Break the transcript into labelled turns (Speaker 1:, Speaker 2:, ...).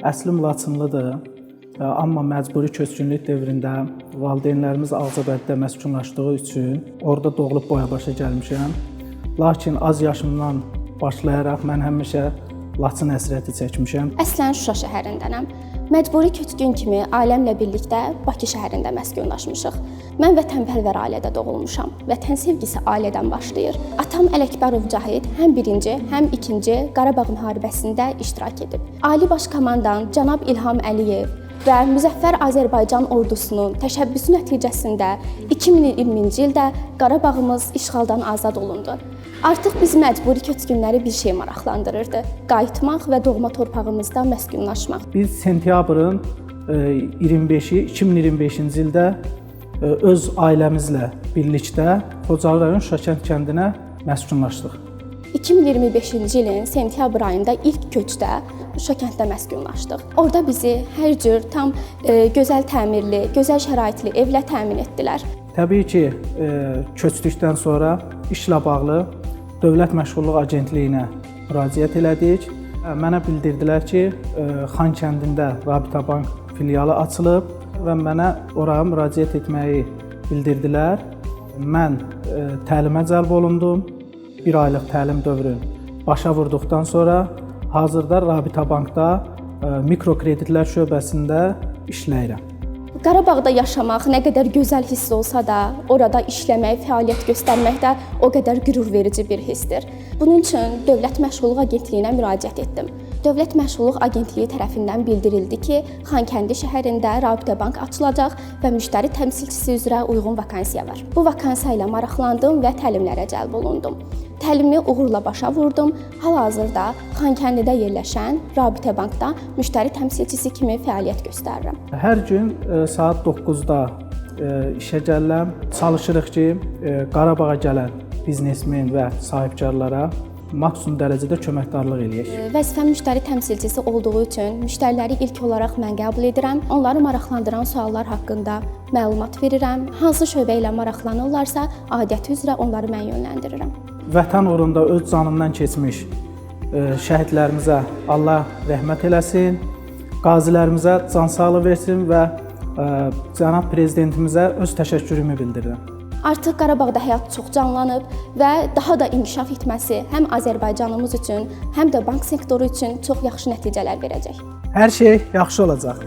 Speaker 1: Əslim Laçınlıdır, amma məcburi köçkünlük dövründə valideynlərimiz Ağcabədidə məskunlaşdığı üçün orada doğulub boya-başa gəlmişəm. Lakin az yaşımdan başlayaraq mən həmişə Laçın həsrəti çəkmişəm.
Speaker 2: Əslən Şuşa şəhərindənəm. Məcburi köçkün kimi ailəmlə birlikdə Bakı şəhərində məskunlaşmışıq. Mən vətənpərvər ailədə doğulmuşam. Vətən sevgisi ailədən başlayır. Atam Ələkbərov Cahid həm 1-ci, həm 2-ci Qarabağ müharibəsində iştirak edib. Ali Baş Komandan cənab İlham Əliyev və Müzəffər Azərbaycan ordusunun təşəbbüsü nəticəsində 2020-ci ildə Qarabağımız işğaldan azad olundu. Artıq biz məcburi köçkünləri bir şey maraqlandırırdı: qayıtmaq və doğma torpağımızda məskunlaşmaq.
Speaker 1: Biz sentyabrın 25-i 2025-ci ildə öz ailəmizlə birlikdə Xocalı rayon Şuşa kəndinə məskunlaşdıq.
Speaker 2: 2025-ci ilin sentyabr ayında ilk köçdə Şuşa kənddə məskunlaşdıq. Orada bizi hər cür tam gözəl təmirli, gözəl şəraitli evlə təmin etdilər.
Speaker 1: Təbii ki, köçdükdən sonra işlə bağlı Dövlət Məşğulluq Agentliyinə müraciət elədik. Mənə bildirdilər ki, Xan kəndində Rabitə Bank filialı açılıb və mənə oraya müraciət etməyi bildirdilər. Mən təlimə cəlb olundum. 1 aylıq təlim dövrün başa vurduqdan sonra hazırda Rabitə Bankda mikrokreditlər şöbəsində işləyirəm.
Speaker 2: Qarabağda yaşamaq nə qədər gözəl hiss olsa da, orada işləmək, fəaliyyət göstərmək də o qədər qürur verici bir hissdir. Bunun üçün Dövlət Məşğulluq Agentliyinə müraciət etdim. Dövlət Məşğulluq Agentliyi tərəfindən bildirildi ki, Xankəndi şəhərində Rabitə Bank açılacaq və müştəri təmsilçisi üzrə uyğun vakansiya var. Bu vakansiya ilə maraqlandım və təlimlərə cəlb olundum. Təlimi uğurla başa vurdum. Hal-hazırda Xankəndidə yerləşən Rabitə Bankda müştəri təmsilçisi kimi fəaliyyət göstərirəm.
Speaker 1: Hər gün saat 9-da işə gəlirəm. Çalışırıq ki, Qarabağa gələn biznesmen və sahibkarlara maksimum dərəcədə köməkdarlıq eləyək.
Speaker 2: Vəzifəm müştəri təmsilçisi olduğu üçün müştəriləri ilk olaraq mən qəbul edirəm. Onları maraqlandıran suallar haqqında məlumat verirəm. Hansı şöbə ilə maraqlanırlarsa, adəti üzrə onları mən yönləndirirəm.
Speaker 1: Vətən uğrunda öz canından keçmiş şəhidlərimizə Allah rəhmət eləsin, qazilərimizə can sağlığı versin və cənab prezidentimizə öz təşəkkürümü bildirirəm.
Speaker 2: Artıq Qarabağda həyat çox canlanıb və daha da inkişaf etməsi həm Azərbaycanımız üçün, həm də bank sektoru üçün çox yaxşı nəticələr verəcək.
Speaker 1: Hər şey yaxşı olacaq.